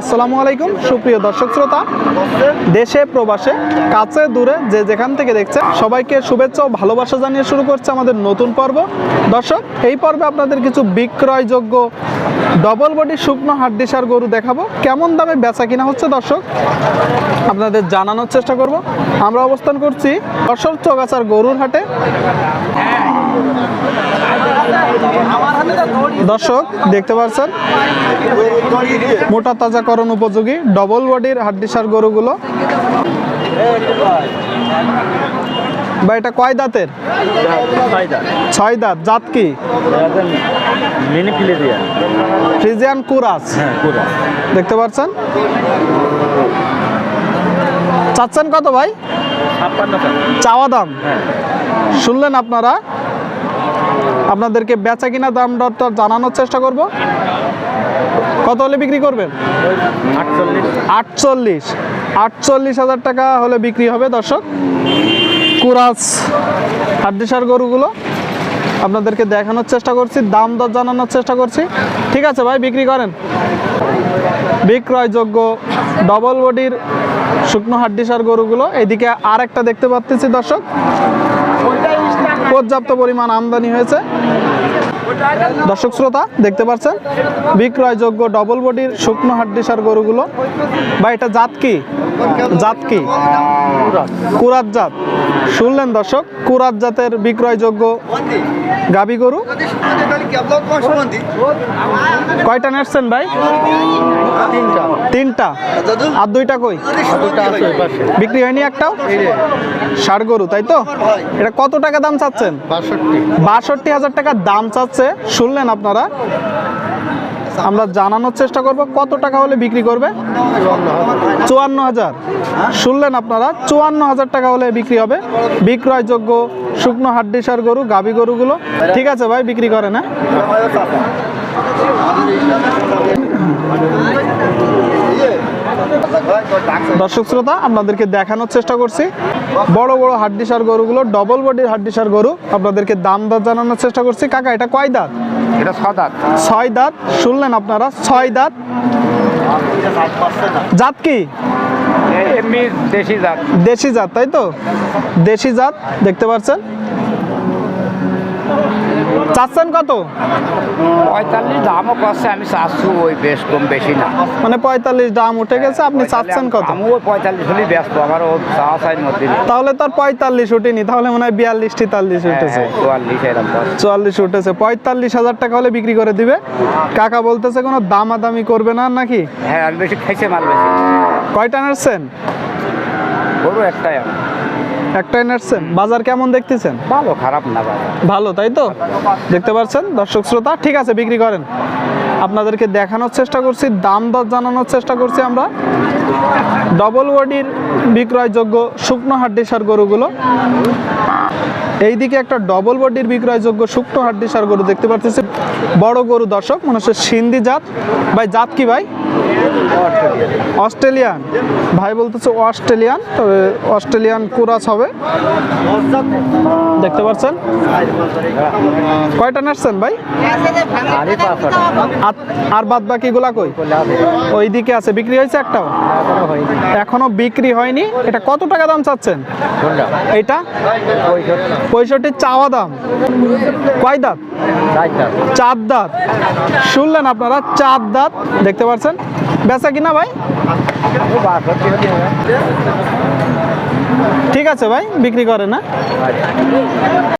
আসসালামু আলাইকুম সুপ্রিয় দর্শক শ্রোতা, দেশে প্রবাসে কাছে দূরে যে যেখান থেকে দেখছেন সবাইকে শুভেচ্ছা ও ভালোবাসা জানিয়ে শুরু করছে আমাদের নতুন পর্ব। দর্শক, এই পর্বে আপনাদের কিছু বিক্রয়যোগ্য ডবল বডি শুকনো হাড্ডিসার গরু দেখাবো। কেমন দামে বেচা কিনা হচ্ছে দর্শক আপনাদের জানানোর চেষ্টা করব। আমরা অবস্থান করছি যশোর চৌগাছার গরুর হাটে। দর্শক দেখতে পাচ্ছেন মোটা তাজাকরণ উপযোগী ডবল বডির হাড্ডিসার গরুগুলো। বা এটা কয় দাঁতের? 6 দাঁত। জাত কি? ফ্রিজিয়ান কুরাস। দেখতে পাচ্ছেন। চাচ্ছেন কত ভাই? চাওয়া দাম শুনলেন আপনারা। আপনাদেরকে বেচা কিনা দাম দরটা জানানোর চেষ্টা করব। কত হলে বিক্রি করবেন? 48,000 টাকা হলে বিক্রি হবে দর্শক। কুরাস হাড্ডিসার গরুগুলো আপনাদেরকে দেখানোর চেষ্টা করছি, দাম দর জানানোর চেষ্টা করছি। ঠিক আছে ভাই, বিক্রি করেন। বিক্রয়যোগ্য ডবল বডির শুকনো হাড্ডিসার গরুগুলো। এইদিকে আর একটা দেখতে পাচ্ছি দর্শক, পর্যাপ্ত পরিমাণ আমদানি হয়েছে। দর্শক শ্রোতা দেখতে পাচ্ছেন বিক্রয়যোগ্য ডবল বডির শুকনো হাড্ডিসার গরুগুলো। বা এটা জাত কি? জাত কি? কুরাত জাত। শুনলেন দর্শক, কুরাত জাতের বিক্রয়যোগ্য গাবি গরু। কয়টা নেটছেন ভাই? তিনটা। আর দুইটা কই? বিক্রি হয়নি একটাও? ষাড় গরু, তাই তো? এটা কত টাকা দাম চাচ্ছেন? 62,000 টাকা দাম চাচ্ছে। শুনলেন আপনারা, আমরা জানানোর চেষ্টা করব কত টাকা হলে বিক্রি করবে। 54,000। শুনলেন আপনারা, 54,000 টাকা হলে বিক্রি হবে বিক্রয়যোগ্য শুকনো হাড্ডিসার গরু গাবি গরুগুলো। ঠিক আছে ভাই, বিক্রি করে না। দর্শক শ্রোতা আপনাদেরকে দেখানোর চেষ্টা করছি বড় বড় হাড্ডিসার গরুগুলো, ডবল বডির হাড্ডিসার গরু। আপনাদেরকে দাম দর জানানোর চেষ্টা করছি। কাকা এটা কয় দাঁত? এটা 6 দাঁত। 6 দাঁত। শুনলেন আপনারা, 6 দাঁত। জাত কি? এমনি দেশি জাত। দেশি জাত, তাই তো? দেশি জাত। দেখতে পাচ্ছেন। চাচ্ছেন কত? 45 দামও করছে, আমি চাচ্ছি ওই বেশ কম, বেশি না। মানে 45 দাম উঠে গেছে, আপনি চাচ্ছেন কত? আমি ওই 45 হলেই ব্যস্ত, আমার ও চাওয়া চাই মধ্যে। তাহলে তার 45 উঠেনি, তাহলে মনে হয় 42-43 উঠেছে। 44 উঠেছে। 45,000 টাকা হলে বিক্রি করে দিবে। কাকা বলতেছে কোনো দামাদামি করবে না নাকি? হ্যাঁ, আর বেশি খাইছে, মাল বেশি। কয়টা নাড়ছেন? গরু একটাই। একটাই নাড়ছেন। বাজার কেমন দেখতেছেন? ভালো, খারাপ না বাজার। ভালো, তাই তো? দেখতে পাচ্ছেন দর্শক শ্রোতা। ঠিক আছে, বিক্রি করেন। আপনাদেরকে দেখানোর চেষ্টা করছি, দাম দর জানানোর চেষ্টা করছি আমরা ডবল বডির বিক্রয়যোগ্য শুকনো হাড্ডিসার গরুগুলো। এইদিকে একটা ডবল বডির বিক্রয়যোগ্য শুকনো হাড্ডিসার গরু দেখতে পাচ্ছি, বড় গরু দর্শক, মনে হচ্ছে সিন্ধি জাত। ভাই জাত কি ভাই? অস্ট্রেলিয়ান। ভাই বলতেছে অস্ট্রেলিয়ান, তবে অস্ট্রেলিয়ান কুরাস হবে। দেখতে পাচ্ছেন। কয়টা নাড়ছেন ভাই? আর বাদ বাকিগুলা কই? ওইদিকে আছে। বিক্রি হয়েছে একটাও? এখনো বিক্রি হয়নি। এটা কত টাকা দাম চাচ্ছেন? এইটা 65 চাওয়া দাম। কয় দাঁত? 4 দাঁত। শুনলেন আপনারা, 4 দাঁত। দেখতে পাচ্ছেন। বেচা কিনা ভাই? ঠিক আছে ভাই, বিক্রি করে না।